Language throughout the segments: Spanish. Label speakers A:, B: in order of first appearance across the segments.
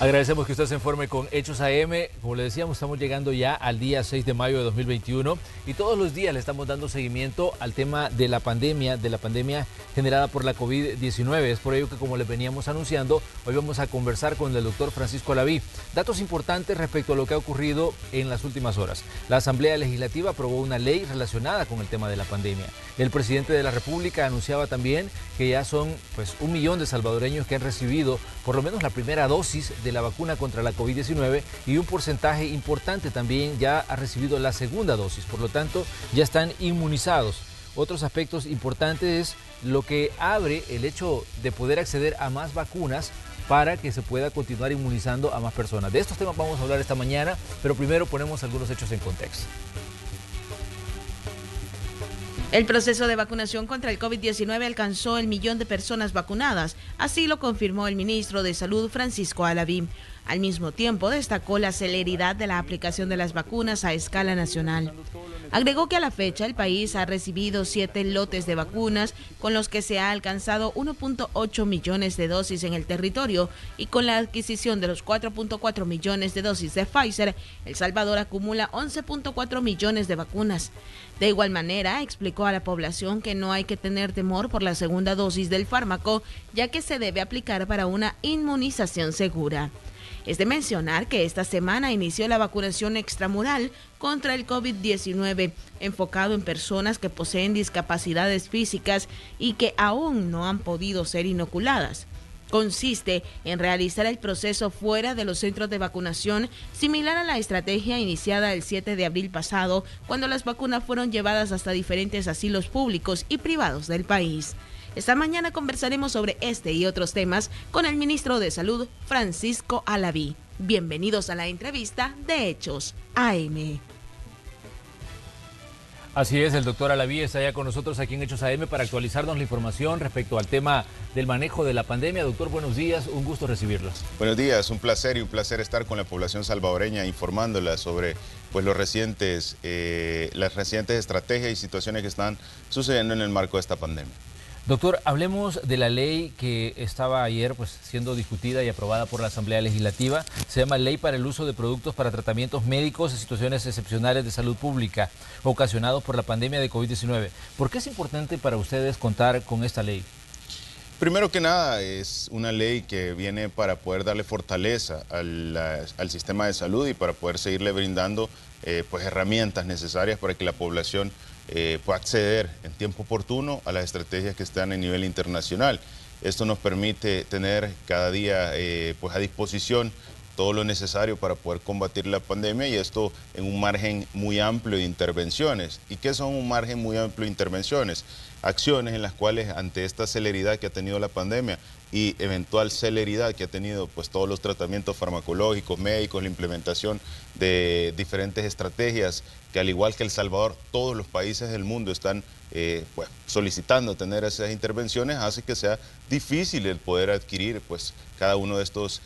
A: Agradecemos que usted se informe con Hechos AM. Como le decíamos, estamos llegando ya al día 6 de mayo de 2021 y todos los días le estamos dando seguimiento al tema de la pandemia generada por la COVID-19. Es por ello que, como les veníamos anunciando, hoy vamos a conversar con el doctor Francisco Alaví. Datos importantes respecto a lo que ha ocurrido en las últimas horas. La Asamblea Legislativa aprobó una ley relacionada con el tema de la pandemia. El presidente de la República anunciaba también que ya son 1 millón de salvadoreños que han recibido por lo menos la primera dosis de la vacuna contra la COVID-19 y un porcentaje importante también ya ha recibido la segunda dosis. Por lo tanto, ya están inmunizados. Otros aspectos importantes es lo que abre el hecho de poder acceder a más vacunas para que se pueda continuar inmunizando a más personas. De estos temas vamos a hablar esta mañana, pero primero ponemos algunos hechos en contexto.
B: El proceso de vacunación contra el COVID-19 alcanzó el 1 millón de personas vacunadas, así lo confirmó el ministro de Salud, Francisco Alaví. Al mismo tiempo, destacó la celeridad de la aplicación de las vacunas a escala nacional. Agregó que a la fecha el país ha recibido 7 lotes de vacunas, con los que se ha alcanzado 1.8 millones de dosis en el territorio, y con la adquisición de los 4.4 millones de dosis de Pfizer, El Salvador acumula 11.4 millones de vacunas. De igual manera, explicó a la población que no hay que tener temor por la segunda dosis del fármaco, ya que se debe aplicar para una inmunización segura. Es de mencionar que esta semana inició la vacunación extramural contra el COVID-19, enfocado en personas que poseen discapacidades físicas y que aún no han podido ser inoculadas. Consiste en realizar el proceso fuera de los centros de vacunación, similar a la estrategia iniciada el 7 de abril pasado, cuando las vacunas fueron llevadas hasta diferentes asilos públicos y privados del país. Esta mañana conversaremos sobre este y otros temas con el ministro de Salud, Francisco Alaví. Bienvenidos a la entrevista de Hechos AM.
A: Así es, el doctor Alaví está ya con nosotros aquí en Hechos AM para actualizarnos la información respecto al tema del manejo de la pandemia. Doctor, buenos días, un gusto recibirlo.
C: Buenos días, un placer estar con la población salvadoreña informándola sobre las recientes estrategias y situaciones que están sucediendo en el marco de esta pandemia.
A: Doctor, hablemos de la ley que estaba ayer siendo discutida y aprobada por la Asamblea Legislativa. Se llama Ley para el Uso de Productos para Tratamientos Médicos en Situaciones Excepcionales de Salud Pública ocasionados por la pandemia de COVID-19. ¿Por qué es importante para ustedes contar con esta ley?
C: Primero que nada, es una ley que viene para poder darle fortaleza al sistema de salud y para poder seguirle brindando herramientas necesarias para que la población pueda acceder en tiempo oportuno a las estrategias que están a nivel internacional. Esto nos permite tener cada día a disposición todo lo necesario para poder combatir la pandemia, y esto en un margen muy amplio de intervenciones. ¿Y qué son un margen muy amplio de intervenciones? Acciones en las cuales, ante esta celeridad que ha tenido la pandemia y eventual celeridad que ha tenido todos los tratamientos farmacológicos, médicos, la implementación de diferentes estrategias que, al igual que El Salvador, todos los países del mundo están solicitando tener esas intervenciones, hace que sea difícil el poder adquirir cada uno de estos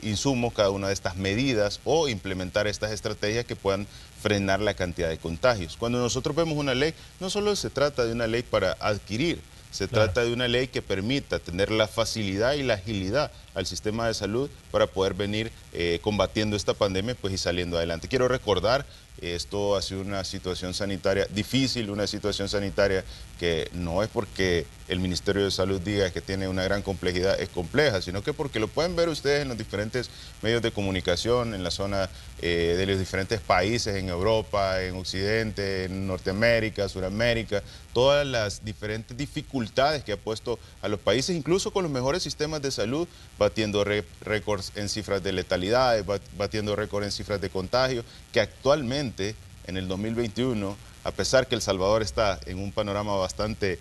C: insumos, cada una de estas medidas, o implementar estas estrategias que puedan frenar la cantidad de contagios. Cuando nosotros vemos una ley, no solo se trata de una ley para adquirir, se trata de una ley que permita tener la facilidad y la agilidad al sistema de salud para poder venir combatiendo esta pandemia y saliendo adelante. Quiero recordar, esto ha sido una situación sanitaria difícil, una situación sanitaria que no es porque el Ministerio de Salud diga que tiene una gran complejidad, es compleja, sino que porque lo pueden ver ustedes en los diferentes medios de comunicación, en la zona de los diferentes países, en Europa, en Occidente, en Norteamérica, Suramérica, todas las diferentes dificultades que ha puesto a los países, incluso con los mejores sistemas de salud, batiendo récords en cifras de letalidad, batiendo récords en cifras de contagio, que actualmente, en el 2021, a pesar que El Salvador está en un panorama bastante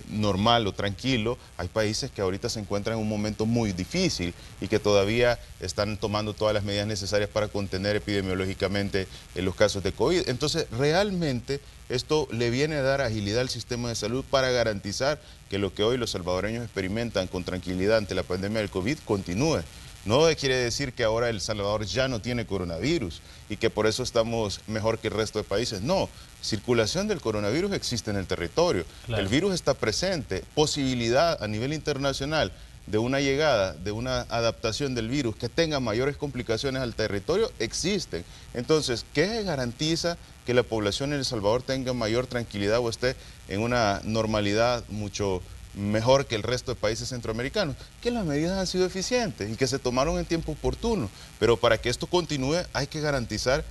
C: normal o tranquilo, hay países que ahorita se encuentran en un momento muy difícil y que todavía están tomando todas las medidas necesarias para contener epidemiológicamente los casos de COVID. Entonces, realmente esto le viene a dar agilidad al sistema de salud para garantizar que lo que hoy los salvadoreños experimentan con tranquilidad ante la pandemia del COVID continúe. No quiere decir que ahora El Salvador ya no tiene coronavirus y que por eso estamos mejor que el resto de países. No, circulación del coronavirus existe en el territorio. Claro. El virus está presente. Posibilidad a nivel internacional de una llegada, de una adaptación del virus que tenga mayores complicaciones al territorio, existen. Entonces, ¿qué garantiza que la población en El Salvador tenga mayor tranquilidad o esté en una normalidad mucho mejor que el resto de países centroamericanos? Que las medidas han sido eficientes y que se tomaron en tiempo oportuno. Pero para que esto continúe hay que garantizar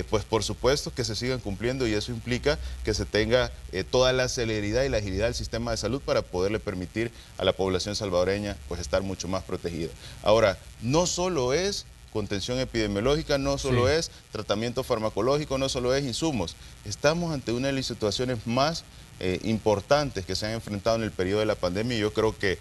C: pues por supuesto que se sigan cumpliendo, y eso implica que se tenga toda la celeridad y la agilidad del sistema de salud para poderle permitir a la población salvadoreña pues estar mucho más protegida. Ahora, no solo es contención epidemiológica, no solo es tratamiento farmacológico, no solo es insumos. Estamos ante una de las situaciones más importantes que se han enfrentado en el periodo de la pandemia, y yo creo que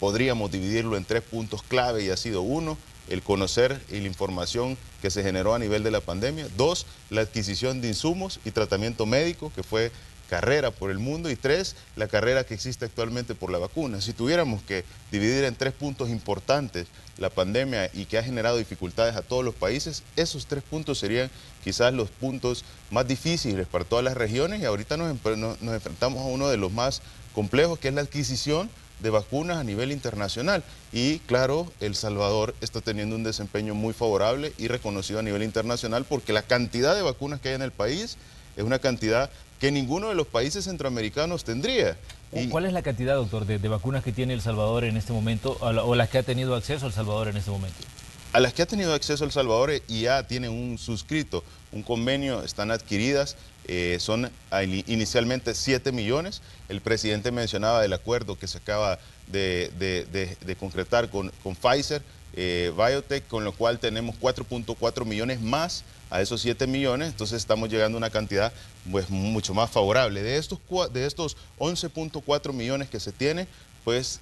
C: podríamos dividirlo en 3 puntos clave, y ha sido: 1, el conocer y la información que se generó a nivel de la pandemia; 2, la adquisición de insumos y tratamiento médico, que fue carrera por el mundo; y 3, la carrera que existe actualmente por la vacuna. Si tuviéramos que dividir en 3 puntos importantes la pandemia y que ha generado dificultades a todos los países, esos 3 puntos serían quizás los puntos más difíciles para todas las regiones, y ahorita nos enfrentamos a uno de los más complejos, que es la adquisición de vacunas a nivel internacional. Y claro, El Salvador está teniendo un desempeño muy favorable y reconocido a nivel internacional, porque la cantidad de vacunas que hay en el país es una cantidad que ninguno de los países centroamericanos tendría.
A: ¿Cuál es la cantidad, doctor, de vacunas que tiene El Salvador en este momento, o las que ha tenido acceso El Salvador en este momento?
C: A las que ha tenido acceso El Salvador y ya tienen un suscrito, un convenio, están adquiridas, son inicialmente 7 millones. El presidente mencionaba del acuerdo que se acaba de concretar con Pfizer, Biotech, con lo cual tenemos 4.4 millones más a esos 7 millones, entonces estamos llegando a una cantidad pues mucho más favorable. De estos 11.4 millones que se tiene, pues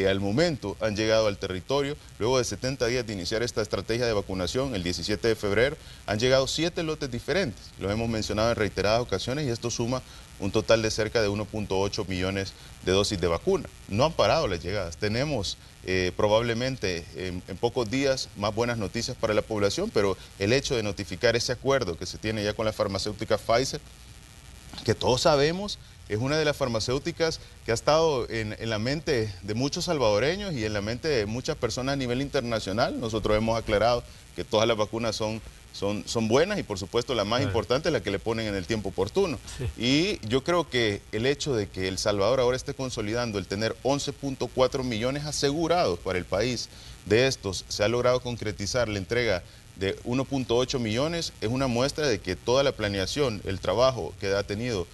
C: al momento han llegado al territorio, luego de 70 días de iniciar esta estrategia de vacunación, el 17 de febrero, han llegado 7 lotes diferentes. Lo hemos mencionado en reiteradas ocasiones, y esto suma un total de cerca de 1.8 millones de dosis de vacuna. No han parado las llegadas. Tenemos probablemente en pocos días más buenas noticias para la población, pero el hecho de notificar ese acuerdo que se tiene ya con la farmacéutica Pfizer, que todos sabemos es una de las farmacéuticas que ha estado en la mente de muchos salvadoreños y en la mente de muchas personas a nivel internacional. Nosotros hemos aclarado que todas las vacunas son buenas, y por supuesto la más importante es la que le ponen en el tiempo oportuno. Sí. Y yo creo que el hecho de que El Salvador ahora esté consolidando el tener 11.4 millones asegurados para el país, de estos se ha logrado concretizar la entrega de 1.8 millones, es una muestra de que toda la planeación, el trabajo que ha tenido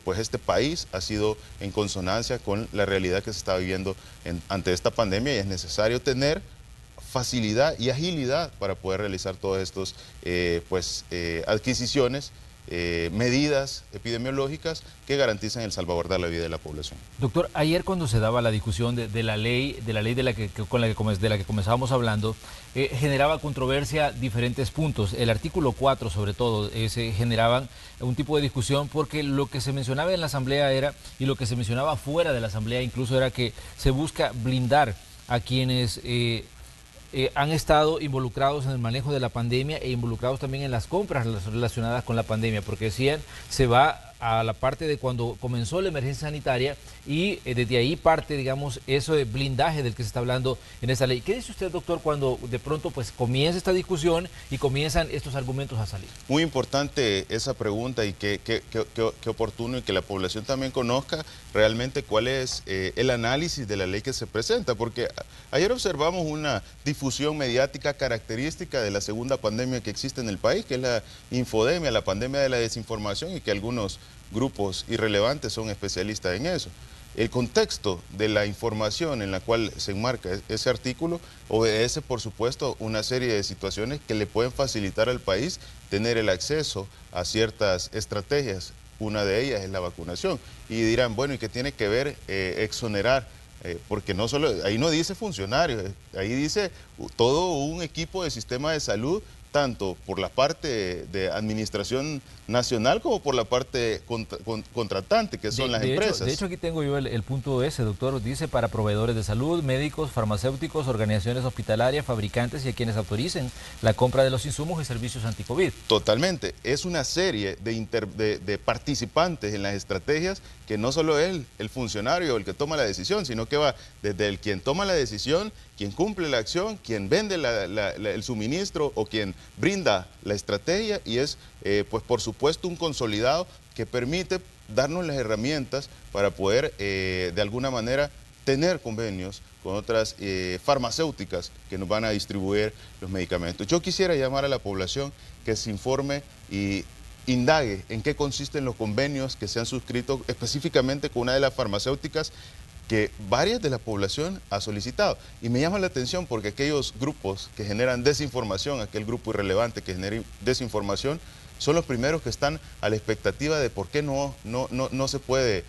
C: pues este país ha sido en consonancia con la realidad que se está viviendo ante esta pandemia, y es necesario tener facilidad y agilidad para poder realizar todas estas adquisiciones, medidas epidemiológicas que garantizan el salvaguardar la vida de la población.
A: Doctor, ayer cuando se daba la discusión de la ley de la que comenzábamos hablando, generaba controversia diferentes puntos. El artículo 4 sobre todo, se generaban un tipo de discusión, porque lo que se mencionaba en la asamblea era, y lo que se mencionaba fuera de la asamblea incluso, era que se busca blindar a quienes han estado involucrados en el manejo de la pandemia e involucrados también en las compras relacionadas con la pandemia, porque decían, se va a la parte de cuando comenzó la emergencia sanitaria, y desde ahí parte, digamos, eso de blindaje del que se está hablando en esta ley. ¿Qué dice usted, doctor, cuando de pronto pues comienza esta discusión y comienzan estos argumentos a salir?
C: Muy importante esa pregunta, y qué oportuno, y que la población también conozca realmente cuál es el análisis de la ley que se presenta, porque ayer observamos una difusión mediática característica de la segunda pandemia que existe en el país, que es la infodemia, la pandemia de la desinformación, y que algunos grupos irrelevantes son especialistas en eso. El contexto de la información en la cual se enmarca ese artículo obedece, por supuesto, una serie de situaciones que le pueden facilitar al país tener el acceso a ciertas estrategias. Una de ellas es la vacunación. Y dirán, bueno, ¿y qué tiene que ver exonerar? Porque no solo, ahí no dice funcionarios, ahí dice todo un equipo de sistema de salud tanto por la parte de administración nacional como por la parte contratante, que son las empresas.
A: De hecho, aquí tengo yo el punto ese, doctor. Dice para proveedores de salud, médicos, farmacéuticos, organizaciones hospitalarias, fabricantes y a quienes autoricen la compra de los insumos y servicios anti-COVID.
C: Totalmente. Es una serie de participantes en las estrategias que no solo es el funcionario el que toma la decisión, sino que va desde el quien toma la decisión, quien cumple la acción, quien vende el suministro o quien brinda la estrategia, y es pues por supuesto un consolidado que permite darnos las herramientas para poder de alguna manera tener convenios con otras farmacéuticas que nos van a distribuir los medicamentos. Yo quisiera llamar a la población que se informe y indague en qué consisten los convenios que se han suscrito específicamente con una de las farmacéuticas que varias de la población ha solicitado. Y me llama la atención porque aquellos grupos que generan desinformación, aquel grupo irrelevante que genera desinformación, son los primeros que están a la expectativa de por qué no se puede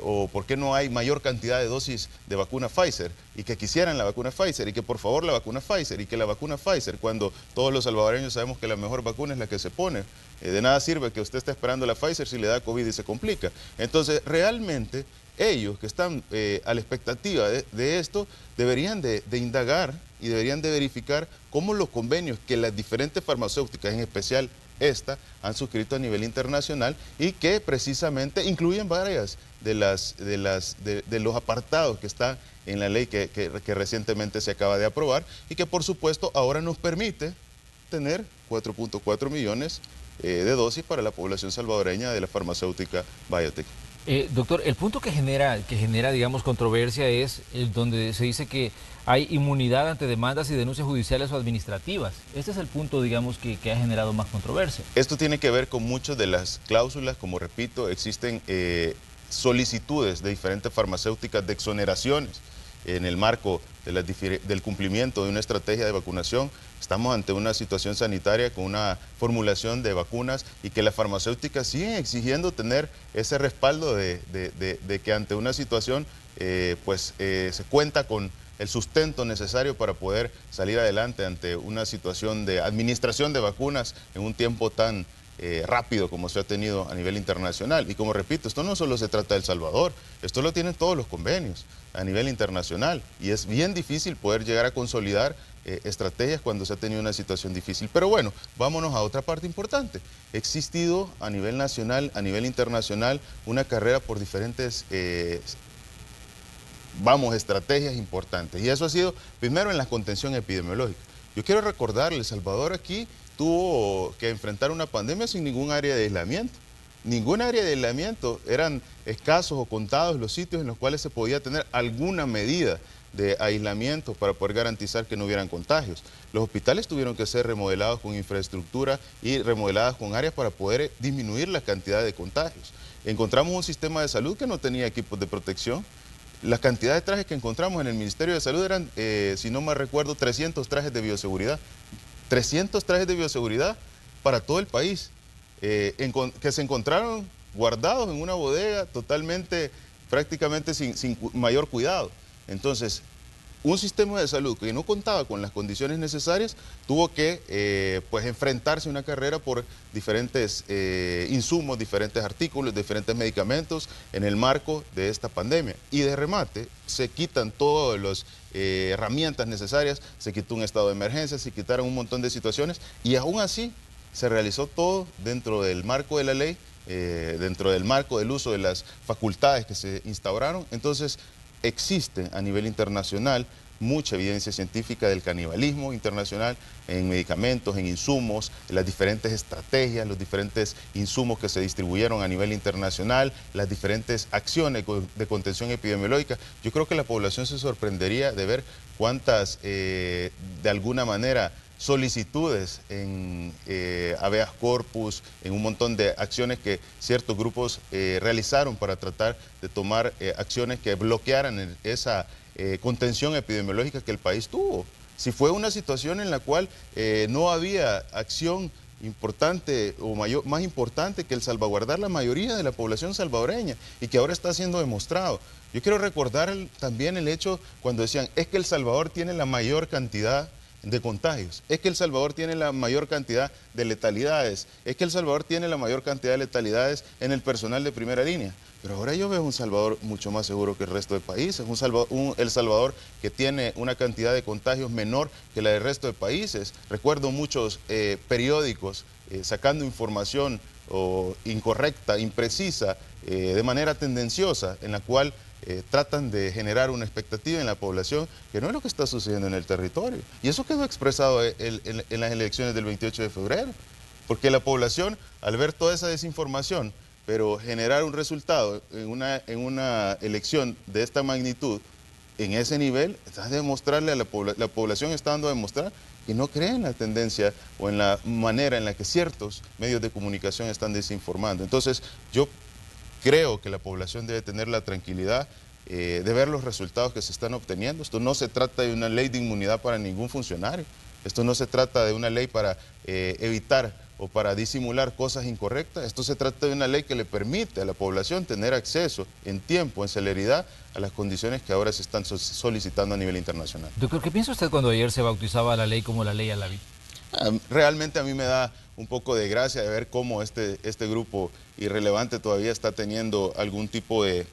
C: o por qué no hay mayor cantidad de dosis de vacuna Pfizer, y que quisieran la vacuna Pfizer, y que por favor la vacuna Pfizer, y que la vacuna Pfizer, cuando todos los salvadoreños sabemos que la mejor vacuna es la que se pone. De nada sirve que usted esté esperando la Pfizer si le da COVID y se complica. Entonces, realmente, ellos que están a la expectativa de esto, deberían de indagar y deberían de verificar cómo los convenios que las diferentes farmacéuticas, en especial esta, han suscrito a nivel internacional, y que precisamente incluyen varias de los apartados que están en la ley que recientemente se acaba de aprobar, y que por supuesto ahora nos permite tener 4.4 millones de dosis para la población salvadoreña de la farmacéutica BioNTech.
A: Doctor, el punto que genera, digamos, controversia es donde se dice que hay inmunidad ante demandas y denuncias judiciales o administrativas. Este es el punto, digamos, que ha generado más controversia.
C: Esto tiene que ver con muchas de las cláusulas. Como repito, existen solicitudes de diferentes farmacéuticas de exoneraciones en el marco del cumplimiento de una estrategia de vacunación. Estamos ante una situación sanitaria con una formulación de vacunas, y que las farmacéuticas siguen exigiendo tener ese respaldo de que ante una situación se cuenta con el sustento necesario para poder salir adelante ante una situación de administración de vacunas en un tiempo tan rápido como se ha tenido a nivel internacional. Y como repito, esto no solo se trata de El Salvador, esto lo tienen todos los convenios a nivel internacional, y es bien difícil poder llegar a consolidar estrategias cuando se ha tenido una situación difícil. Pero bueno, vámonos a otra parte importante. Ha existido a nivel nacional, a nivel internacional, una carrera por diferentes estrategias importantes, y eso ha sido primero en la contención epidemiológica. Yo quiero recordarle, El Salvador aquí tuvo que enfrentar una pandemia sin ningún área de aislamiento. Ningún área de aislamiento, eran escasos o contados los sitios en los cuales se podía tener alguna medida de aislamiento para poder garantizar que no hubieran contagios. Los hospitales tuvieron que ser remodelados con infraestructura y remodeladas con áreas para poder disminuir la cantidad de contagios. Encontramos un sistema de salud que no tenía equipos de protección. La cantidad de trajes que encontramos en el Ministerio de Salud eran, si no me recuerdo, 300 trajes de bioseguridad. 300 trajes de bioseguridad para todo el país, que se encontraron guardados en una bodega totalmente, prácticamente sin mayor cuidado. Entonces, un sistema de salud que no contaba con las condiciones necesarias tuvo que enfrentarse a una carrera por diferentes insumos, diferentes artículos, diferentes medicamentos en el marco de esta pandemia. Y de remate se quitan todas las herramientas necesarias, se quitó un estado de emergencia, se quitaron un montón de situaciones, y aún así se realizó todo dentro del marco de la ley, dentro del marco del uso de las facultades que se instauraron. Entonces, existe a nivel internacional mucha evidencia científica del canibalismo internacional en medicamentos, en insumos, en las diferentes estrategias, los diferentes insumos que se distribuyeron a nivel internacional, las diferentes acciones de contención epidemiológica. Yo creo que la población se sorprendería de ver cuántas, de alguna manera, solicitudes en habeas corpus, en un montón de acciones que ciertos grupos realizaron para tratar de tomar acciones que bloquearan esa contención epidemiológica que el país tuvo. Si fue una situación en la cual no había acción importante o más importante que el salvaguardar la mayoría de la población salvadoreña, y que ahora está siendo demostrado. Yo quiero recordar también el hecho cuando decían, es que El Salvador tiene la mayor cantidad de contagios, es que El Salvador tiene la mayor cantidad de letalidades, es que El Salvador tiene la mayor cantidad de letalidades en el personal de primera línea. Pero ahora yo veo un Salvador mucho más seguro que el resto de países, El Salvador que tiene una cantidad de contagios menor que la del resto de países. Recuerdo muchos periódicos sacando información incorrecta, imprecisa, de manera tendenciosa, en la cual tratan de generar una expectativa en la población que no es lo que está sucediendo en el territorio. Y eso quedó expresado en las elecciones del 28 de febrero, porque la población, al ver toda esa desinformación, pero generar un resultado en una elección de esta magnitud, en ese nivel, está demostrarle a la población está dando a demostrar que no cree en la tendencia o en la manera en la que ciertos medios de comunicación están desinformando. Entonces, yo creo que la población debe tener la tranquilidad de ver los resultados que se están obteniendo. Esto no se trata de una ley de inmunidad para ningún funcionario. Esto no se trata de una ley para evitar o para disimular cosas incorrectas. Esto se trata de una ley que le permite a la población tener acceso en tiempo, en celeridad, a las condiciones que ahora se están solicitando a nivel internacional.
A: Doctor, ¿qué piensa usted cuando ayer se bautizaba la ley como la ley Alaví?
C: Realmente a mí me da un poco de gracia de ver cómo este grupo irrelevante todavía está teniendo algún tipo de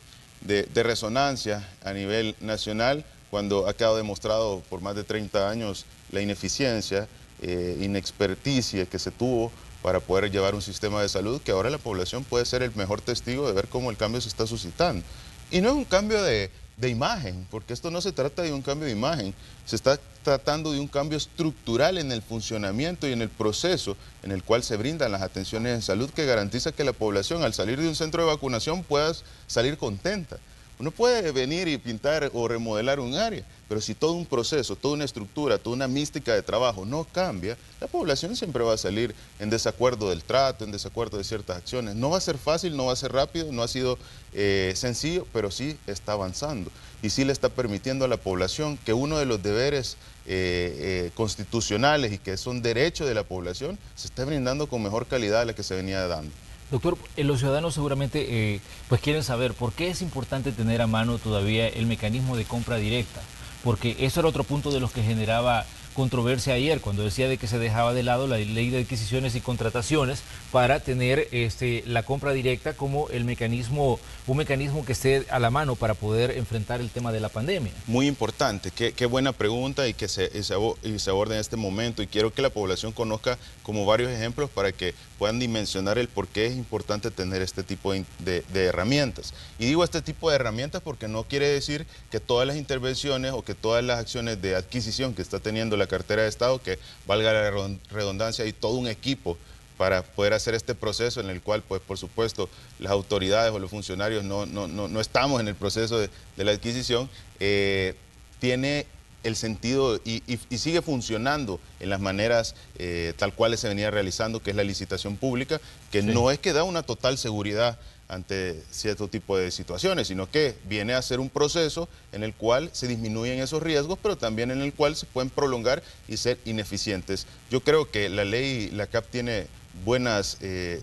C: resonancia a nivel nacional, cuando ha quedado demostrado por más de 30 años la ineficiencia, inexperticia que se tuvo para poder llevar un sistema de salud, que ahora la población puede ser el mejor testigo de ver cómo el cambio se está suscitando. Y no es un cambio de imagen, porque esto no se trata de un cambio de imagen, se está tratando de un cambio estructural en el funcionamiento y en el proceso en el cual se brindan las atenciones en salud, que garantiza que la población, al salir de un centro de vacunación, pueda salir contenta. Uno puede venir y pintar o remodelar un área, pero si todo un proceso, toda una estructura, toda una mística de trabajo no cambia, la población siempre va a salir en desacuerdo del trato, en desacuerdo de ciertas acciones. No va a ser fácil, no va a ser rápido, no ha sido sencillo, pero sí está avanzando. Y sí le está permitiendo a la población que uno de los deberes constitucionales y que son derechos de la población se esté brindando con mejor calidad a la que se venía dando.
A: Doctor, los ciudadanos seguramente pues quieren saber por qué es importante tener a mano todavía el mecanismo de compra directa, porque eso era otro punto de los que generaba controversia ayer, cuando decía de que se dejaba de lado la ley de adquisiciones y contrataciones para tener la compra directa como un mecanismo que esté a la mano para poder enfrentar el tema de la pandemia.
C: Muy importante, qué buena pregunta y que se aborde en este momento, y quiero que la población conozca como varios ejemplos para que puedan dimensionar el por qué es importante tener este tipo de herramientas. Y digo este tipo de herramientas porque no quiere decir que todas las intervenciones o que todas las acciones de adquisición que está teniendo la cartera de Estado, que valga la redundancia, y todo un equipo para poder hacer este proceso en el cual, pues, por supuesto, las autoridades o los funcionarios no estamos en el proceso de la adquisición, tiene el sentido y sigue funcionando en las maneras tal cual se venía realizando, que es la licitación pública, que sí, no es que da una total seguridad ante cierto tipo de situaciones, sino que viene a ser un proceso en el cual se disminuyen esos riesgos, pero también en el cual se pueden prolongar y ser ineficientes. Yo creo que la ley, la CAP tiene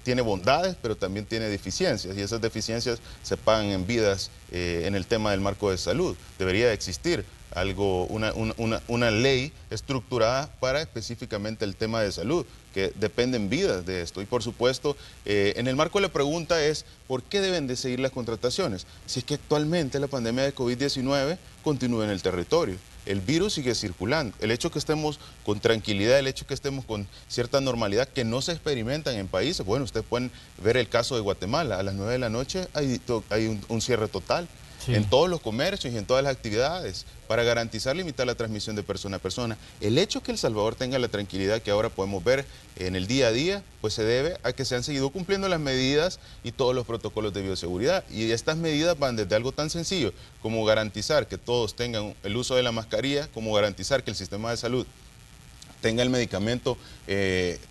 C: tiene bondades, pero también tiene deficiencias, y esas deficiencias se pagan en vidas en el tema del marco de salud. Debería existir una ley estructurada para específicamente el tema de salud, que dependen vidas de esto. Y por supuesto, en el marco de la pregunta es, ¿por qué deben de seguir las contrataciones? Si es que actualmente la pandemia de COVID-19 continúa en el territorio. El virus sigue circulando. El hecho que estemos con tranquilidad, el hecho que estemos con cierta normalidad que no se experimentan en países. Bueno, ustedes pueden ver el caso de Guatemala. A las 9 de la noche hay un cierre total. Sí, en todos los comercios y en todas las actividades, para garantizar limitar la transmisión de persona a persona. El hecho que El Salvador tenga la tranquilidad que ahora podemos ver en el día a día, pues se debe a que se han seguido cumpliendo las medidas y todos los protocolos de bioseguridad. Y estas medidas van desde algo tan sencillo como garantizar que todos tengan el uso de la mascarilla, como garantizar que el sistema de salud tenga el medicamento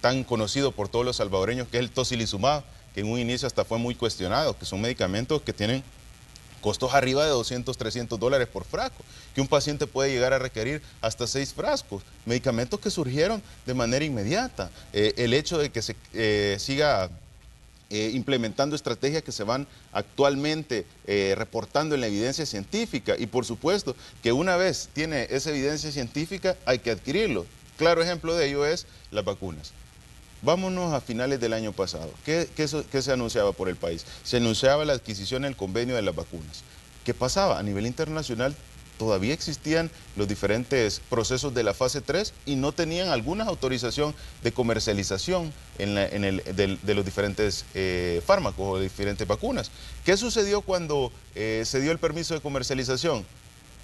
C: tan conocido por todos los salvadoreños, que es el tocilizumab, que en un inicio hasta fue muy cuestionado, que son medicamentos que tienen costos arriba de $200, $300 por frasco, que un paciente puede llegar a requerir hasta 6 frascos, medicamentos que surgieron de manera inmediata. El hecho de que se siga implementando estrategias que se van actualmente reportando en la evidencia científica, y por supuesto que una vez tiene esa evidencia científica hay que adquirirlo. claro ejemplo de ello es las vacunas. Vámonos a finales del año pasado. ¿Qué se anunciaba por el país? Se anunciaba la adquisición del convenio de las vacunas. ¿Qué pasaba? A nivel internacional todavía existían los diferentes procesos de la fase 3 y no tenían alguna autorización de comercialización de los diferentes fármacos o de diferentes vacunas. ¿Qué sucedió cuando se dio el permiso de comercialización?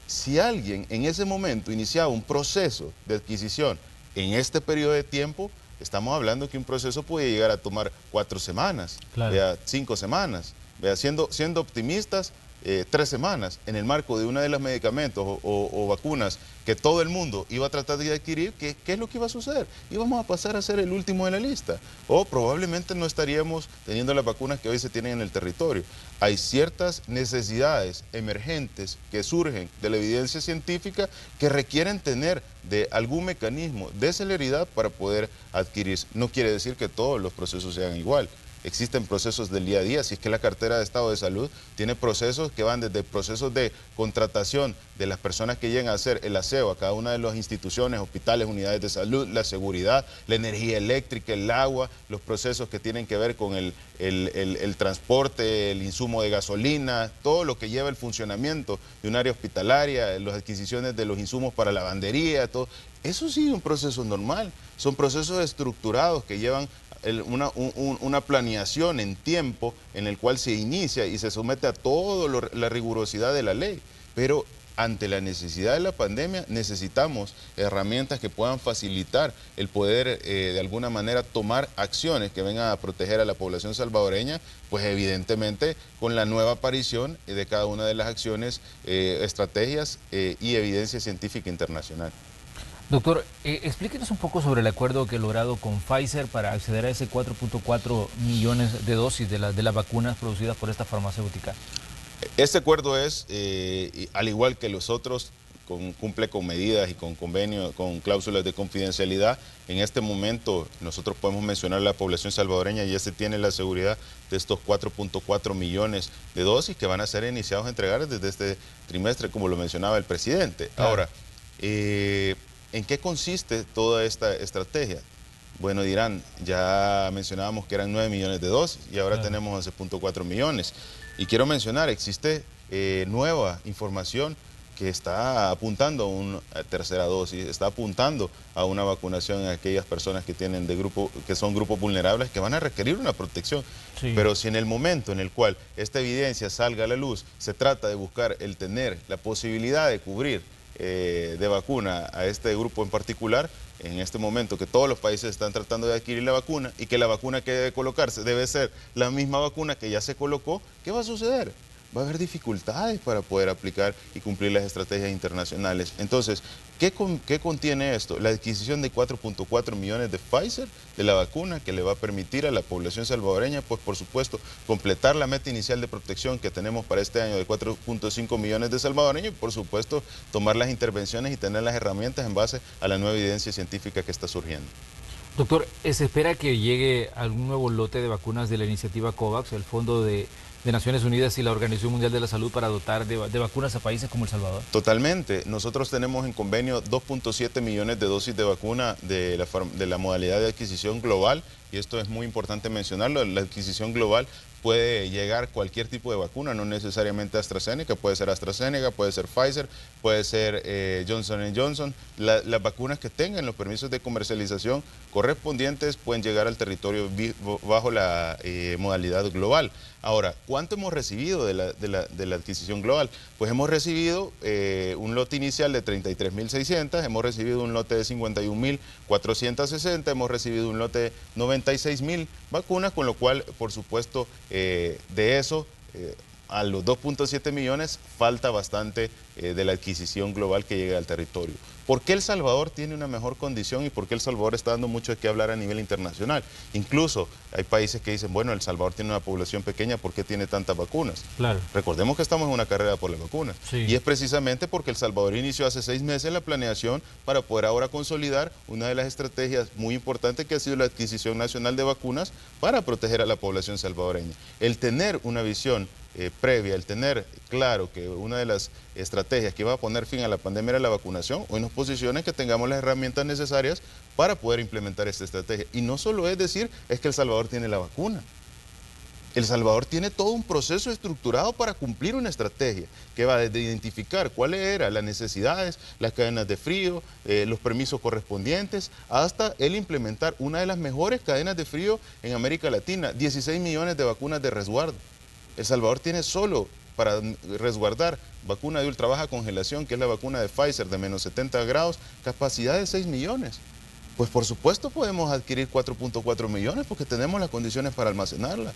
C: Si alguien en ese momento iniciaba un proceso de adquisición en este periodo de tiempo, estamos hablando que un proceso puede llegar a tomar 4 semanas, claro. 5 semanas, siendo optimistas, 3 semanas en el marco de uno de los medicamentos o vacunas que todo el mundo iba a tratar de adquirir. ¿Qué es lo que iba a suceder? Íbamos a pasar a ser el último de la lista o probablemente no estaríamos teniendo las vacunas que hoy se tienen en el territorio. Hay ciertas necesidades emergentes que surgen de la evidencia científica que requieren tener de algún mecanismo de celeridad para poder adquirirse. No quiere decir que todos los procesos sean igual. Existen procesos del día a día, si es que la cartera de Estado de Salud tiene procesos que van desde procesos de contratación de las personas que llegan a hacer el aseo a cada una de las instituciones, hospitales, unidades de salud, la seguridad, la energía eléctrica, el agua, los procesos que tienen que ver con el transporte, el insumo de gasolina, todo lo que lleva el funcionamiento de un área hospitalaria, las adquisiciones de los insumos para lavandería, todo. Eso sí es un proceso normal, son procesos estructurados que llevan una planeación en tiempo en el cual se inicia y se somete a toda la rigurosidad de la ley. Pero ante la necesidad de la pandemia necesitamos herramientas que puedan facilitar el poder de alguna manera tomar acciones que vengan a proteger a la población salvadoreña, pues evidentemente con la nueva aparición de cada una de las acciones, estrategias y evidencia científica internacional.
A: Doctor, explíquenos un poco sobre el acuerdo que ha logrado con Pfizer para acceder a ese 4.4 millones de dosis de las vacunas producidas por esta farmacéutica.
C: Este acuerdo es, al igual que los otros, cumple con medidas y con convenios, con cláusulas de confidencialidad. En este momento nosotros podemos mencionar a la población salvadoreña y ya se tiene la seguridad de estos 4.4 millones de dosis que van a ser iniciados a entregar desde este trimestre, como lo mencionaba el presidente. Claro. Ahora, ¿en qué consiste toda esta estrategia? Bueno, dirán, ya mencionábamos que eran 9 millones de dosis y ahora tenemos 11.4 millones. Y quiero mencionar, existe nueva información que está apuntando a una tercera dosis, está apuntando a una vacunación en aquellas personas que tienen que son grupos vulnerables que van a requerir una protección. Sí. Pero si en el momento en el cual esta evidencia salga a la luz, se trata de buscar el tener la posibilidad de cubrir de vacuna a este grupo en particular, en este momento que todos los países están tratando de adquirir la vacuna y que la vacuna que debe colocarse debe ser la misma vacuna que ya se colocó, ¿qué va a suceder? Va a haber dificultades para poder aplicar y cumplir las estrategias internacionales. Entonces, ¿qué contiene esto? La adquisición de 4.4 millones de Pfizer, de la vacuna, que le va a permitir a la población salvadoreña, pues por supuesto, completar la meta inicial de protección que tenemos para este año de 4.5 millones de salvadoreños y por supuesto, tomar las intervenciones y tener las herramientas en base a la nueva evidencia científica que está surgiendo.
A: Doctor, ¿se espera que llegue algún nuevo lote de vacunas de la iniciativa COVAX, el Fondo de Naciones Unidas y la Organización Mundial de la Salud para dotar de vacunas a países como El Salvador?
C: Totalmente. Nosotros tenemos en convenio 2.7 millones de dosis de vacuna de la modalidad de adquisición global y esto es muy importante mencionarlo. La adquisición global puede llegar cualquier tipo de vacuna, no necesariamente AstraZeneca, puede ser AstraZeneca, puede ser Pfizer, puede ser Johnson & Johnson. Las vacunas que tengan los permisos de comercialización correspondientes pueden llegar al territorio bajo la modalidad global. Ahora, ¿cuánto hemos recibido de la adquisición global? Pues hemos recibido un lote inicial de 33.600, hemos recibido un lote de 51.460, hemos recibido un lote de 96.000 vacunas, con lo cual, por supuesto, de eso, a los 2.7 millones falta bastante de la adquisición global que llega al territorio. ¿Por qué El Salvador tiene una mejor condición y por qué El Salvador está dando mucho de qué hablar a nivel internacional? Incluso hay países que dicen, bueno, El Salvador tiene una población pequeña, ¿por qué tiene tantas vacunas? Claro. Recordemos que estamos en una carrera por las vacunas. Sí. Y es precisamente porque El Salvador inició hace 6 meses la planeación para poder ahora consolidar una de las estrategias muy importantes que ha sido la adquisición nacional de vacunas para proteger a la población salvadoreña. El tener una visión previa, el tener claro que una de las estrategias que iba a poner fin a la pandemia era la vacunación, hoy nos posiciona que tengamos las herramientas necesarias para poder implementar esta estrategia. Y no solo es decir, es que El Salvador tiene la vacuna. El Salvador tiene todo un proceso estructurado para cumplir una estrategia que va desde identificar cuáles eran las necesidades, las cadenas de frío, los permisos correspondientes, hasta el implementar una de las mejores cadenas de frío en América Latina, 16 millones de vacunas de resguardo. El Salvador tiene solo para resguardar vacuna de ultra baja congelación, que es la vacuna de Pfizer de menos 70 grados, capacidad de 6 millones. Pues por supuesto podemos adquirir 4.4 millones porque tenemos las condiciones para almacenarla.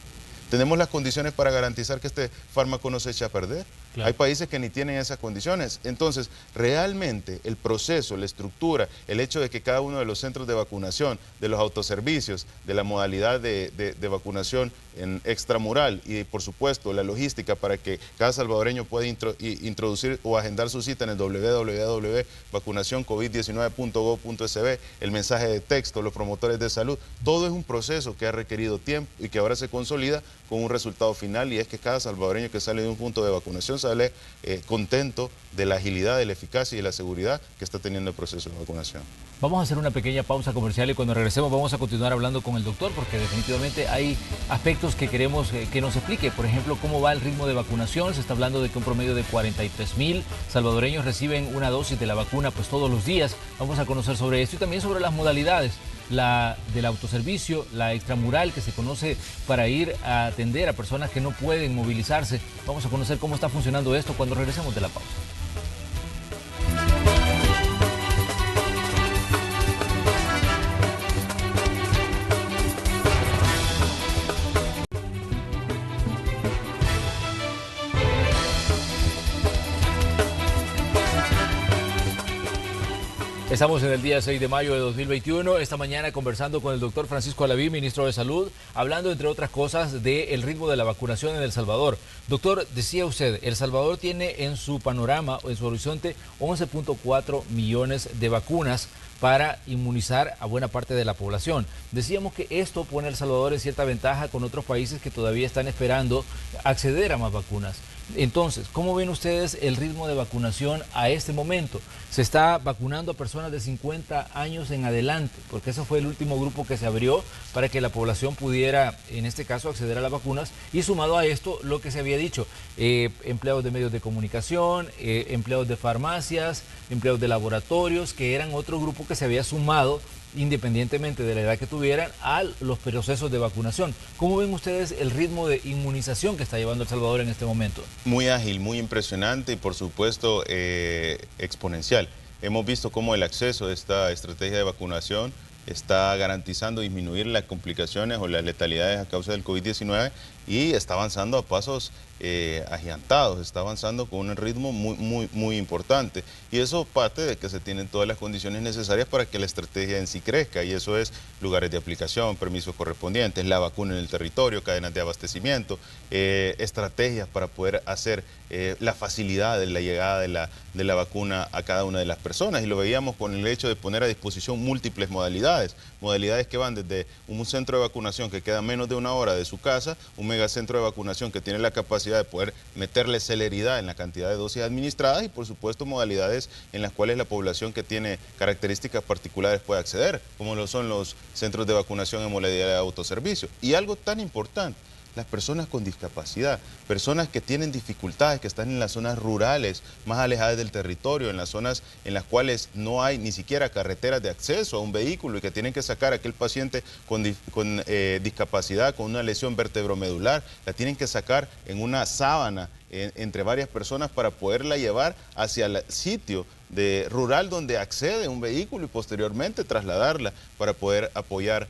C: Tenemos las condiciones para garantizar que este fármaco no se eche a perder. Claro. Hay países que ni tienen esas condiciones. Entonces, realmente el proceso, la estructura, el hecho de que cada uno de los centros de vacunación, de los autoservicios, de la modalidad de vacunación en extramural y, por supuesto, la logística para que cada salvadoreño pueda introducir o agendar su cita en el www.vacunacioncovid19.gov.sb, el mensaje de texto, los promotores de salud, todo es un proceso que ha requerido tiempo y que ahora se consolida con un resultado final, y es que cada salvadoreño que sale de un punto de vacunación sale contento de la agilidad, de la eficacia y de la seguridad que está teniendo el proceso de vacunación.
A: Vamos a hacer una pequeña pausa comercial y cuando regresemos vamos a continuar hablando con el doctor, porque definitivamente hay aspectos que queremos que nos explique. Por ejemplo, cómo va el ritmo de vacunación. Se está hablando de que un promedio de 43.000 salvadoreños reciben una dosis de la vacuna pues todos los días. Vamos a conocer sobre esto y también sobre las modalidades. La del autoservicio, la extramural que se conoce para ir a atender a personas que no pueden movilizarse. Vamos a conocer cómo está funcionando esto cuando regresemos de la pausa. Estamos en el día 6 de mayo de 2021, esta mañana conversando con el doctor Francisco Alaví, ministro de Salud, hablando entre otras cosas del ritmo de la vacunación en El Salvador. Doctor, decía usted, El Salvador tiene en su panorama, en su horizonte, 11.4 millones de vacunas para inmunizar a buena parte de la población. Decíamos que esto pone a El Salvador en cierta ventaja con otros países que todavía están esperando acceder a más vacunas. Entonces, ¿cómo ven ustedes el ritmo de vacunación a este momento? Se está vacunando a personas de 50 años en adelante, porque ese fue el último grupo que se abrió para que la población pudiera, en este caso, acceder a las vacunas. Y sumado a esto, lo que se había dicho, empleados de medios de comunicación, empleados de farmacias, empleados de laboratorios, que eran otro grupo que se había sumado independientemente de la edad que tuvieran, a los procesos de vacunación. ¿Cómo ven ustedes el ritmo de inmunización que está llevando El Salvador en este momento?
C: Muy ágil, muy impresionante y por supuesto exponencial. Hemos visto cómo el acceso a esta estrategia de vacunación está garantizando disminuir las complicaciones o las letalidades a causa del COVID-19 y está avanzando a pasos agigantados, está avanzando con un ritmo muy importante. Y eso parte de que se tienen todas las condiciones necesarias para que la estrategia en sí crezca, y eso es lugares de aplicación, permisos correspondientes, la vacuna en el territorio, cadenas de abastecimiento, estrategias para poder hacer la facilidad de la llegada de la vacuna a cada una de las personas. Y lo veíamos con el hecho de poner a disposición múltiples modalidades que van desde un centro de vacunación que queda menos de una hora de su casa, un megacentro de vacunación que tiene la capacidad de poder meterle celeridad en la cantidad de dosis administradas y por supuesto modalidades en las cuales la población que tiene características particulares puede acceder, como lo son los centros de vacunación en modalidad de autoservicio. Y algo tan importante, las personas con discapacidad, personas que tienen dificultades, que están en las zonas rurales, más alejadas del territorio, en las zonas en las cuales no hay ni siquiera carreteras de acceso a un vehículo y que tienen que sacar a aquel paciente con discapacidad, con una lesión vertebromedular, la tienen que sacar en una sábana entre varias personas para poderla llevar hacia el sitio rural donde accede un vehículo y posteriormente trasladarla para poder apoyar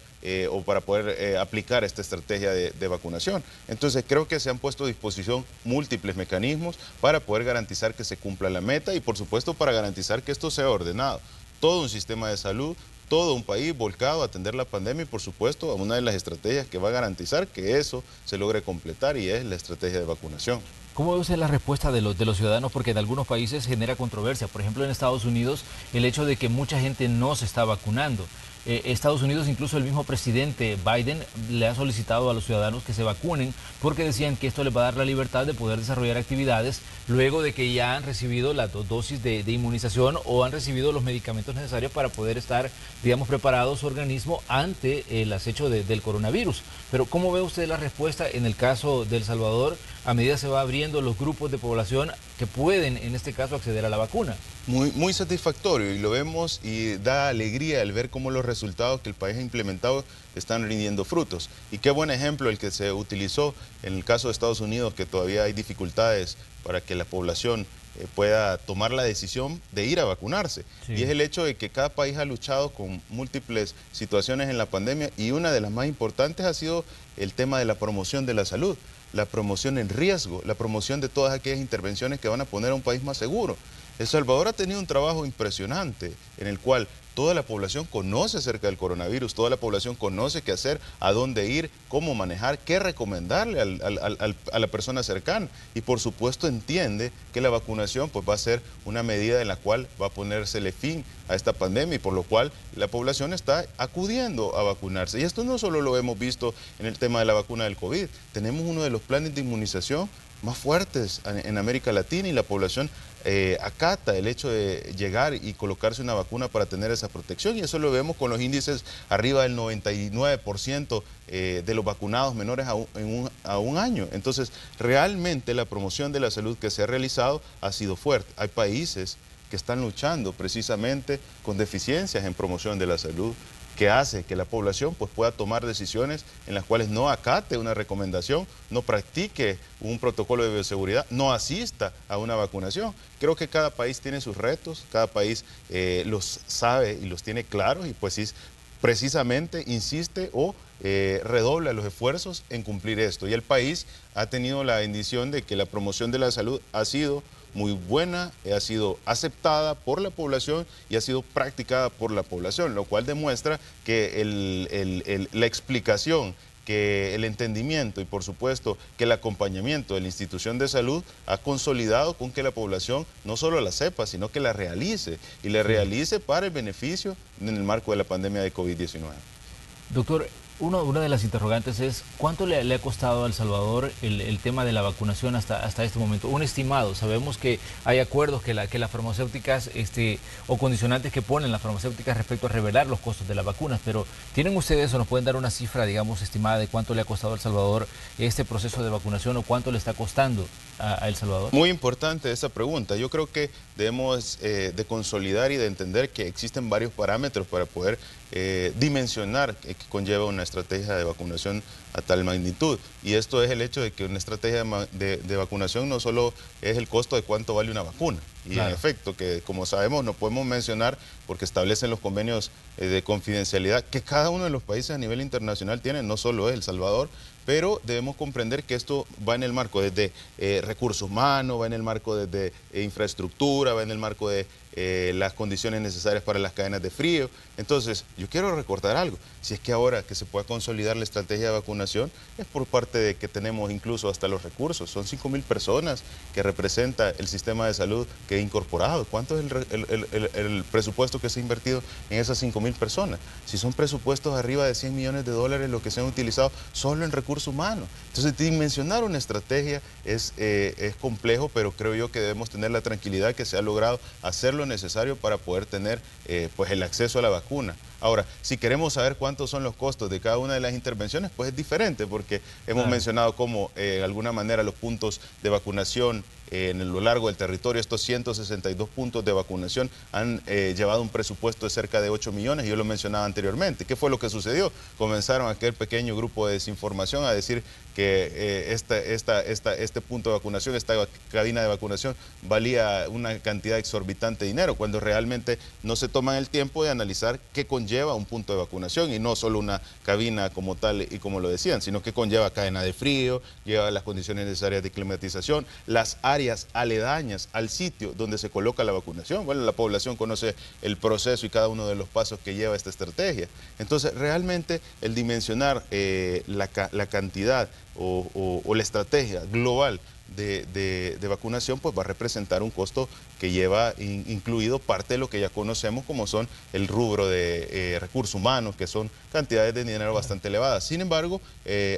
C: o para poder aplicar esta estrategia de vacunación. Entonces creo que se han puesto a disposición múltiples mecanismos para poder garantizar que se cumpla la meta y por supuesto para garantizar que esto sea ordenado. Todo un sistema de salud, todo un país volcado a atender la pandemia y por supuesto a una de las estrategias que va a garantizar que eso se logre completar y es la estrategia de vacunación.
A: ¿Cómo es la respuesta de los ciudadanos? Porque en algunos países genera controversia. Por ejemplo, en Estados Unidos, el hecho de que mucha gente no se está vacunando. Estados Unidos, incluso el mismo presidente Biden le ha solicitado a los ciudadanos que se vacunen porque decían que esto les va a dar la libertad de poder desarrollar actividades luego de que ya han recibido las 2 dosis de inmunización o han recibido los medicamentos necesarios para poder estar, digamos, preparados su organismo ante el acecho del coronavirus. Pero ¿cómo ve usted la respuesta en el caso de El Salvador a medida se va abriendo los grupos de población que pueden, en este caso, acceder a la vacuna?
C: Muy satisfactorio, y lo vemos y da alegría al ver cómo los resultados que el país ha implementado están rindiendo frutos. Y qué buen ejemplo el que se utilizó en el caso de Estados Unidos, que todavía hay dificultades para que la población pueda tomar la decisión de ir a vacunarse. Sí. Y es el hecho de que cada país ha luchado con múltiples situaciones en la pandemia, y una de las más importantes ha sido el tema de la promoción de la salud, la promoción en riesgo, la promoción de todas aquellas intervenciones que van a poner a un país más seguro. El Salvador ha tenido un trabajo impresionante en el cual toda la población conoce acerca del coronavirus, toda la población conoce qué hacer, a dónde ir, cómo manejar, qué recomendarle a la persona cercana. Y por supuesto entiende que la vacunación pues va a ser una medida en la cual va a ponérsele fin a esta pandemia, y por lo cual la población está acudiendo a vacunarse. Y esto no solo lo hemos visto en el tema de la vacuna del COVID, tenemos uno de los planes de inmunización más fuertes en América Latina, y la población acata el hecho de llegar y colocarse una vacuna para tener esa protección, y eso lo vemos con los índices arriba del 99% de los vacunados menores a un año. Entonces, realmente la promoción de la salud que se ha realizado ha sido fuerte. Hay países que están luchando precisamente con deficiencias en promoción de la salud, que hace que la población pues pueda tomar decisiones en las cuales no acate una recomendación, no practique un protocolo de bioseguridad, no asista a una vacunación. Creo que cada país tiene sus retos, cada país los sabe y los tiene claros, y pues sí, precisamente insiste o redobla los esfuerzos en cumplir esto. Y el país ha tenido la bendición de que la promoción de la salud ha sido muy buena, ha sido aceptada por la población y ha sido practicada por la población, lo cual demuestra que la explicación, que el entendimiento y por supuesto que el acompañamiento de la institución de salud ha consolidado con que la población no solo la sepa, sino que la realice, y la realice para el beneficio en el marco de la pandemia de COVID-19.
A: Doctor, una de las interrogantes es ¿cuánto le ha costado a El Salvador el tema de la vacunación hasta este momento? Un estimado. Sabemos que hay acuerdos que las farmacéuticas o condicionantes que ponen las farmacéuticas respecto a revelar los costos de las vacunas, pero ¿tienen ustedes o nos pueden dar una cifra, digamos, estimada de cuánto le ha costado a El Salvador este proceso de vacunación, o cuánto le está costando a El Salvador?
C: Muy importante esa pregunta. Yo creo que debemos de consolidar y de entender que existen varios parámetros para poder dimensionar que conlleva una estrategia de vacunación a tal magnitud. Y esto es el hecho de que una estrategia de vacunación no solo es el costo de cuánto vale una vacuna. Y claro, en efecto, que como sabemos no podemos mencionar, porque establecen los convenios de confidencialidad que cada uno de los países a nivel internacional tiene, no solo es El Salvador, pero debemos comprender que esto va en el marco desde recursos humanos, va en el marco desde infraestructura, va en el marco de las condiciones necesarias para las cadenas de frío. Entonces, yo quiero recordar algo: si es que ahora que se pueda consolidar la estrategia de vacunación, es por parte de que tenemos incluso hasta los recursos. Son 5.000 personas que representa el sistema de salud que he incorporado. ¿Cuánto es el presupuesto que se ha invertido en esas 5.000 personas? Si son presupuestos arriba de $100 millones lo que se han utilizado solo en recursos humanos. Entonces, dimensionar una estrategia es complejo, pero creo yo que debemos tener la tranquilidad que se ha logrado hacer lo necesario para poder tener pues el acceso a la vacuna. Ahora, si queremos saber cuántos son los costos de cada una de las intervenciones, pues es diferente, porque hemos mencionado cómo de alguna manera los puntos de vacunación en lo largo del territorio, estos 162 puntos de vacunación han llevado un presupuesto de cerca de 8 millones, y yo lo mencionaba anteriormente. ¿Qué fue lo que sucedió? Comenzaron aquel pequeño grupo de desinformación a decir que este punto de vacunación, esta cabina de vacunación valía una cantidad exorbitante de dinero, cuando realmente no se toman el tiempo de analizar qué conlleva un punto de vacunación, y no solo una cabina como tal y como lo decían, sino que conlleva cadena de frío, lleva las condiciones necesarias de climatización, las áreas aledañas al sitio donde se coloca la vacunación. Bueno, la población conoce el proceso y cada uno de los pasos que lleva esta estrategia. Entonces, realmente el dimensionar la cantidad o la estrategia global de vacunación pues va a representar un costo que lleva incluido parte de lo que ya conocemos como son el rubro de recursos humanos, que son cantidades de dinero bastante elevadas. Sin embargo,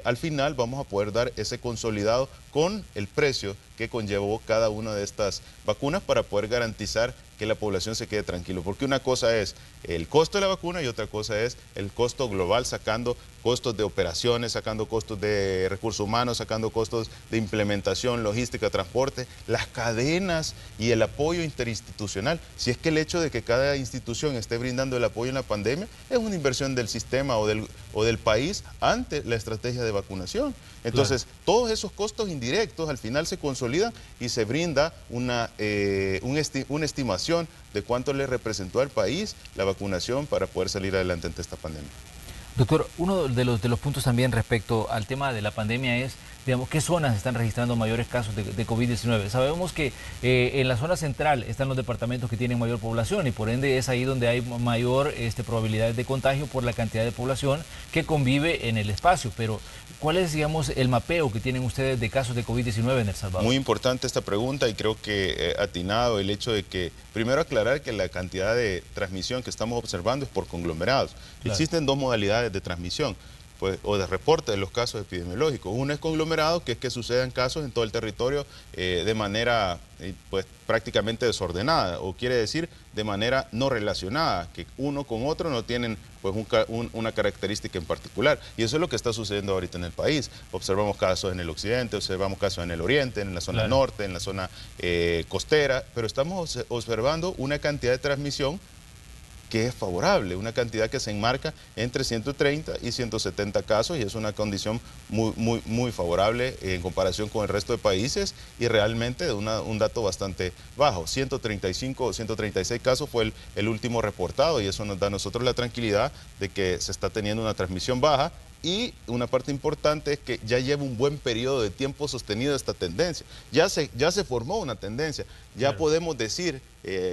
C: al final vamos a poder dar ese consolidado con el precio que conllevó cada una de estas vacunas para poder garantizar que la población se quede tranquilo, porque una cosa es el costo de la vacuna y otra cosa es el costo global, sacando costos de operaciones, sacando costos de recursos humanos, sacando costos de implementación, logística, transporte, las cadenas y el apoyo interinstitucional. Si es que el hecho de que cada institución esté brindando el apoyo en la pandemia es una inversión del sistema o del país ante la estrategia de vacunación. Entonces, claro, todos esos costos indirectos al final se consolidan y se brinda una estimación de cuánto le representó al país la vacunación para poder salir adelante ante esta pandemia.
A: Doctor, uno de los puntos también respecto al tema de la pandemia es, digamos, ¿qué zonas están registrando mayores casos de COVID-19? Sabemos que en la zona central están los departamentos que tienen mayor población y por ende es ahí donde hay mayor probabilidades de contagio por la cantidad de población que convive en el espacio. Pero, ¿cuál es, digamos, el mapeo que tienen ustedes de casos de COVID-19 en El Salvador?
C: Muy importante esta pregunta y creo que atinado el hecho de que, primero aclarar que la cantidad de transmisión que estamos observando es por conglomerados. Claro. Existen dos modalidades de transmisión pues, o de reporte de los casos epidemiológicos. Uno es conglomerado, que es que sucedan casos en todo el territorio de manera pues, prácticamente desordenada, o quiere decir de manera no relacionada, que uno con otro no tienen pues, una característica en particular. Y eso es lo que está sucediendo ahorita en el país. Observamos casos en el occidente, observamos casos en el oriente, en la zona claro. norte, en la zona costera, pero estamos observando una cantidad de transmisión que es favorable, una cantidad que se enmarca entre 130 y 170 casos y es una condición muy favorable en comparación con el resto de países y realmente de un dato bastante bajo. 135 o 136 casos fue el último reportado y eso nos da a nosotros la tranquilidad de que se está teniendo una transmisión baja. Y una parte importante es que ya lleva un buen periodo de tiempo sostenido esta tendencia. Ya se formó una tendencia. Ya claro. podemos decir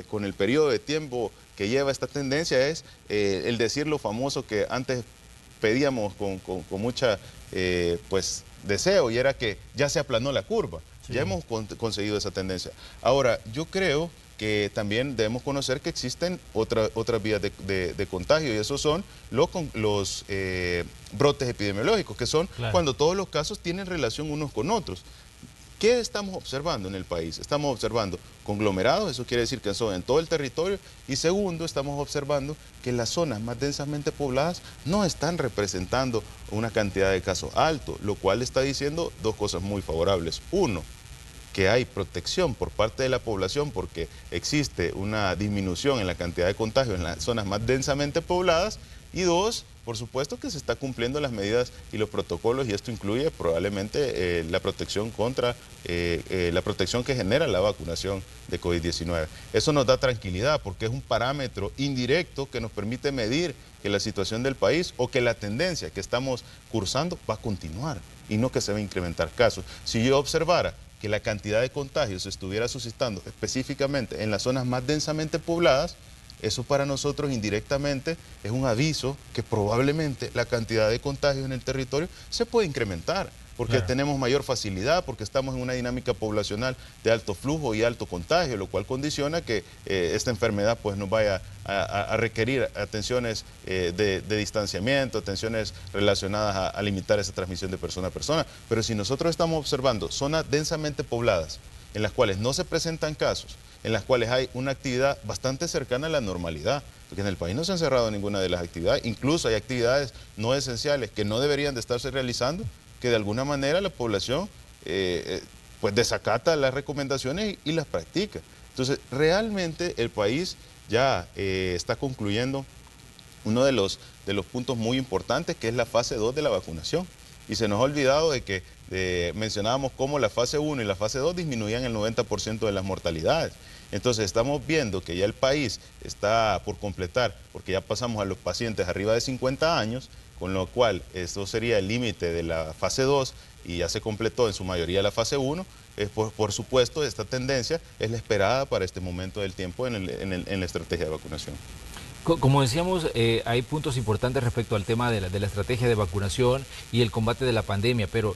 C: con el periodo de tiempo que lleva esta tendencia es el decir lo famoso que antes pedíamos con mucha pues, deseo y era que ya se aplanó la curva. Sí. Ya hemos conseguido esa tendencia. Ahora, yo creo que también debemos conocer que existen otras vías de contagio y esos son los brotes epidemiológicos, que son claro. cuando todos los casos tienen relación unos con otros. ¿Qué estamos observando en el país? Estamos observando conglomerados, eso quiere decir que son en todo el territorio, y segundo, estamos observando que las zonas más densamente pobladas no están representando una cantidad de casos altos, lo cual está diciendo dos cosas muy favorables. Uno, que hay protección por parte de la población porque existe una disminución en la cantidad de contagios en las zonas más densamente pobladas, y dos, por supuesto que se está cumpliendo las medidas y los protocolos y esto incluye probablemente la protección contra la protección que genera la vacunación de COVID-19. Eso nos da tranquilidad porque es un parámetro indirecto que nos permite medir que la situación del país o que la tendencia que estamos cursando va a continuar y no que se va a incrementar casos. Si yo observara que la cantidad de contagios se estuviera suscitando específicamente en las zonas más densamente pobladas, eso para nosotros indirectamente es un aviso que probablemente la cantidad de contagios en el territorio se puede incrementar, porque claro. tenemos mayor facilidad, porque estamos en una dinámica poblacional de alto flujo y alto contagio, lo cual condiciona que esta enfermedad pues nos vaya a requerir atenciones de distanciamiento, atenciones relacionadas a limitar esa transmisión de persona a persona. Pero si nosotros estamos observando zonas densamente pobladas, en las cuales no se presentan casos, en las cuales hay una actividad bastante cercana a la normalidad, porque en el país no se han cerrado ninguna de las actividades, incluso hay actividades no esenciales que no deberían de estarse realizando, que de alguna manera la población pues desacata las recomendaciones y las practica. Entonces, realmente el país ya está concluyendo uno de los puntos muy importantes, que es la fase 2 de la vacunación. Y se nos ha olvidado de que mencionábamos cómo la fase 1 y la fase 2 disminuían el 90% de las mortalidades. Entonces estamos viendo que ya el país está por completar, porque ya pasamos a los pacientes arriba de 50 años, con lo cual esto sería el límite de la fase 2 y ya se completó en su mayoría la fase 1. Por supuesto, esta tendencia es la esperada para este momento del tiempo en la estrategia de vacunación.
A: Como decíamos, hay puntos importantes respecto al tema de la estrategia de vacunación y el combate de la pandemia, pero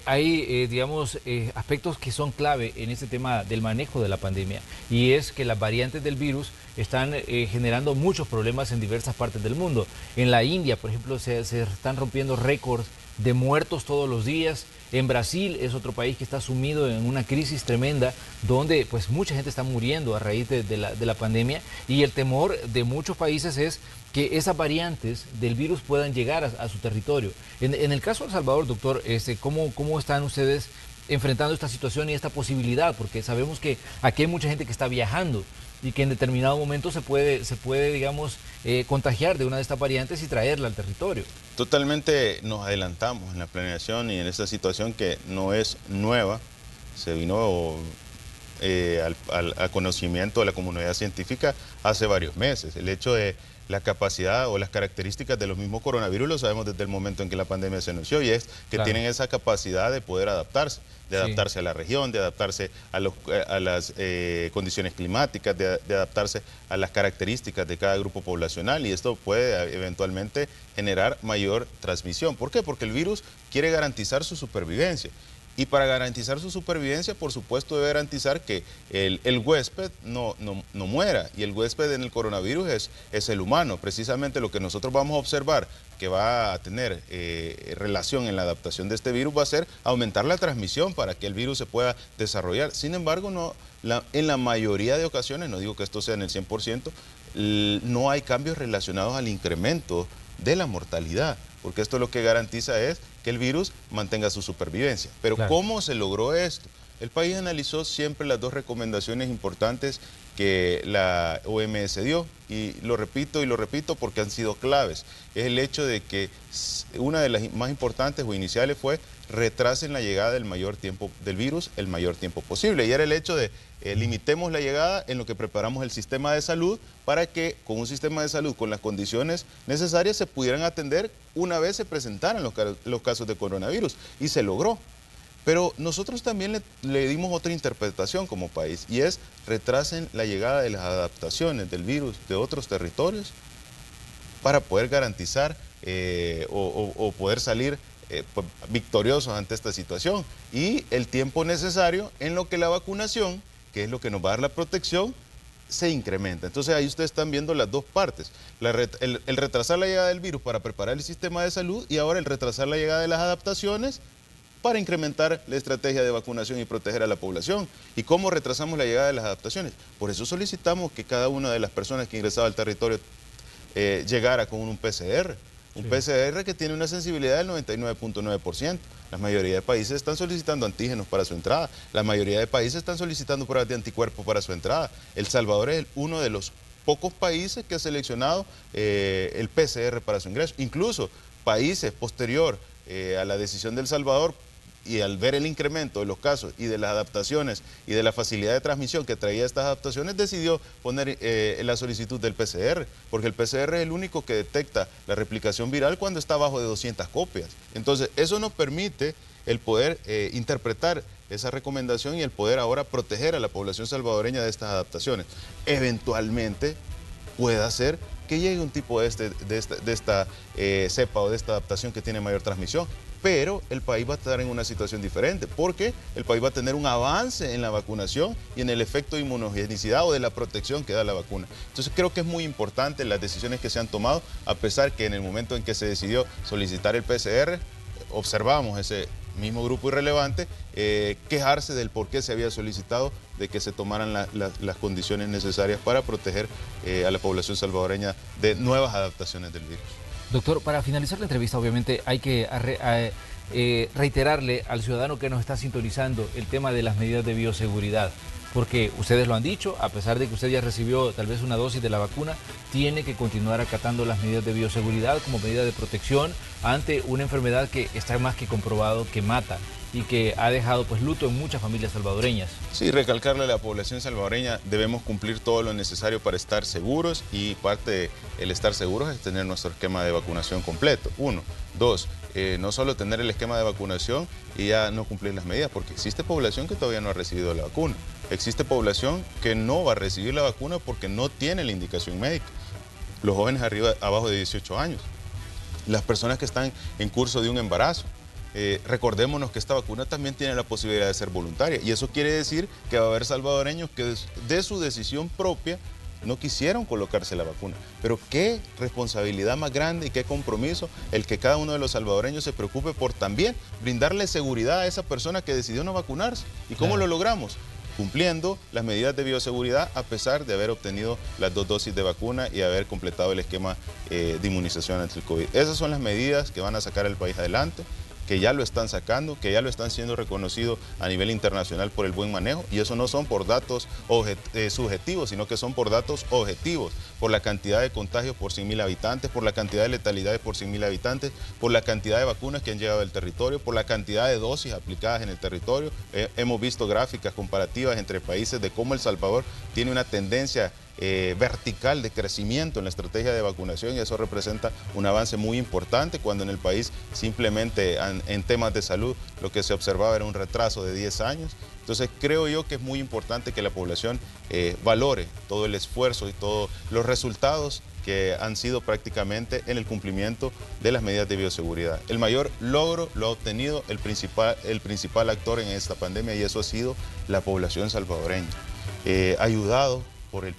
A: hay, digamos, aspectos que son clave en este tema del manejo de la pandemia, y es que las variantes del virus están generando muchos problemas en diversas partes del mundo. En la India, por ejemplo, se están rompiendo récords de muertos todos los días. En Brasil es otro país que está sumido en una crisis tremenda, donde pues mucha gente está muriendo a raíz de la pandemia, y el temor de muchos países es que esas variantes del virus puedan llegar a su territorio. En el caso de El Salvador, doctor, ¿cómo están ustedes enfrentando esta situación y esta posibilidad? Porque sabemos que aquí hay mucha gente que está viajando y que en determinado momento se puede digamos, contagiar de una de estas variantes y traerla al territorio.
C: Totalmente nos adelantamos en la planeación y en esta situación que no es nueva, se vino al conocimiento de la comunidad científica hace varios meses. El hecho de la capacidad o las características de los mismos coronavirus lo sabemos desde el momento en que la pandemia se anunció, y es que claro, tienen esa capacidad de poder adaptarse, a la región, de adaptarse a las condiciones climáticas, de adaptarse a las características de cada grupo poblacional, y esto puede eventualmente generar mayor transmisión. ¿Por qué? Porque el virus quiere garantizar su supervivencia. Y para garantizar su supervivencia, por supuesto, debe garantizar que el huésped no muera. Y el huésped en el coronavirus es el humano. Precisamente lo que nosotros vamos a observar que va a tener relación en la adaptación de este virus va a ser aumentar la transmisión para que el virus se pueda desarrollar. Sin embargo, en la mayoría de ocasiones, no digo que esto sea en el 100%, no hay cambios relacionados al incremento de la mortalidad, porque esto lo que garantiza es que el virus mantenga su supervivencia. Pero claro, ¿cómo se logró esto? El país analizó siempre las dos recomendaciones importantes que la OMS dio, y lo repito porque han sido claves. Es el hecho de que una de las más importantes o iniciales fue retrasen la llegada del virus el mayor tiempo posible, y era el hecho de limitemos la llegada en lo que preparamos el sistema de salud para que con un sistema de salud con las condiciones necesarias se pudieran atender una vez se presentaran los casos de coronavirus, y se logró. Pero nosotros también le dimos otra interpretación como país, y es retrasen la llegada de las adaptaciones del virus de otros territorios para poder garantizar o poder salir victoriosos ante esta situación, y el tiempo necesario en lo que la vacunación, que es lo que nos va a dar la protección, se incrementa. Entonces ahí ustedes están viendo las dos partes, el retrasar la llegada del virus para preparar el sistema de salud, y ahora el retrasar la llegada de las adaptaciones para incrementar la estrategia de vacunación y proteger a la población. ¿Y cómo retrasamos la llegada de las adaptaciones? Por eso solicitamos que cada una de las personas que ingresaba al territorio llegara con un PCR. Un PCR que tiene una sensibilidad del 99.9%. La mayoría de países están solicitando antígenos para su entrada. La mayoría de países están solicitando pruebas de anticuerpos para su entrada. El Salvador es uno de los pocos países que ha seleccionado el PCR para su ingreso. Incluso países posterior a la decisión del Salvador, y al ver el incremento de los casos y de las adaptaciones y de la facilidad de transmisión que traía estas adaptaciones, decidió poner la solicitud del PCR, porque el PCR es el único que detecta la replicación viral cuando está abajo de 200 copias. Entonces, eso nos permite el poder interpretar esa recomendación y el poder ahora proteger a la población salvadoreña de estas adaptaciones. Eventualmente pueda ser que llegue un tipo de esta cepa o de esta adaptación que tiene mayor transmisión, pero el país va a estar en una situación diferente, porque el país va a tener un avance en la vacunación y en el efecto de inmunogenicidad o de la protección que da la vacuna. Entonces creo que es muy importante las decisiones que se han tomado, a pesar que en el momento en que se decidió solicitar el PCR, observamos ese mismo grupo irrelevante quejarse del por qué se había solicitado de que se tomaran las condiciones necesarias para proteger a la población salvadoreña de nuevas adaptaciones del virus.
A: Doctor, para finalizar la entrevista, obviamente hay que reiterarle al ciudadano que nos está sintonizando el tema de las medidas de bioseguridad, porque ustedes lo han dicho, a pesar de que usted ya recibió tal vez una dosis de la vacuna, tiene que continuar acatando las medidas de bioseguridad como medida de protección ante una enfermedad que está más que comprobado que mata y que ha dejado pues luto en muchas familias salvadoreñas.
C: Sí, recalcarle a la población salvadoreña, debemos cumplir todo lo necesario para estar seguros, y parte del estar seguros es tener nuestro esquema de vacunación completo, 1. 2, no solo tener el esquema de vacunación y ya no cumplir las medidas, porque existe población que todavía no ha recibido la vacuna, existe población que no va a recibir la vacuna porque no tiene la indicación médica. los jóvenes abajo de 18 años, las personas que están en curso de un embarazo. Recordémonos que esta vacuna también tiene la posibilidad de ser voluntaria y eso quiere decir que va a haber salvadoreños que de su decisión propia no quisieron colocarse la vacuna. Pero qué responsabilidad más grande y qué compromiso el que cada uno de los salvadoreños se preocupe por también brindarle seguridad a esa persona que decidió no vacunarse. ¿Y cómo lo logramos? Cumpliendo las medidas de bioseguridad a pesar de haber obtenido las 2 dosis de vacuna y haber completado el esquema de inmunización ante el COVID. Esas son las medidas que van a sacar al país adelante, que ya lo están sacando, que ya lo están siendo reconocido a nivel internacional por el buen manejo, y eso no son por datos subjetivos, sino que son por datos objetivos, por la cantidad de contagios por 100.000 habitantes, por la cantidad de letalidades por 100.000 habitantes, por la cantidad de vacunas que han llegado al territorio, por la cantidad de dosis aplicadas en el territorio. Hemos visto gráficas comparativas entre países de cómo El Salvador tiene una tendencia vertical de crecimiento en la estrategia de vacunación, y eso representa un avance muy importante cuando en el país simplemente en temas de salud lo que se observaba era un retraso de 10 años. Entonces creo yo que es muy importante que la población valore todo el esfuerzo y todos los resultados que han sido prácticamente en el cumplimiento de las medidas de bioseguridad. El mayor logro lo ha obtenido el principal actor en esta pandemia, y eso ha sido la población salvadoreña, ayudado por el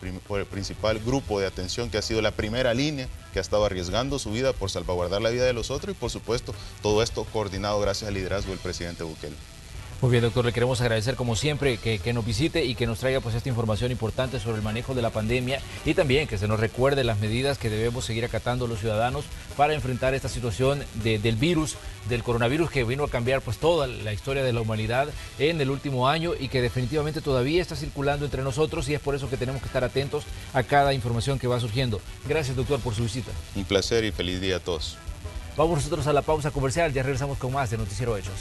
C: principal grupo de atención que ha sido la primera línea, que ha estado arriesgando su vida por salvaguardar la vida de los otros, y por supuesto todo esto coordinado gracias al liderazgo del presidente Bukele.
A: Muy bien, doctor, le queremos agradecer como siempre que nos visite y que nos traiga pues esta información importante sobre el manejo de la pandemia, y también que se nos recuerde las medidas que debemos seguir acatando los ciudadanos para enfrentar esta situación del virus, del coronavirus, que vino a cambiar pues toda la historia de la humanidad en el último año y que definitivamente todavía está circulando entre nosotros, y es por eso que tenemos que estar atentos a cada información que va surgiendo. Gracias, doctor, por su visita.
C: Un placer y feliz día a todos.
A: Vamos nosotros a la pausa comercial, ya regresamos con más de Noticiero Hechos.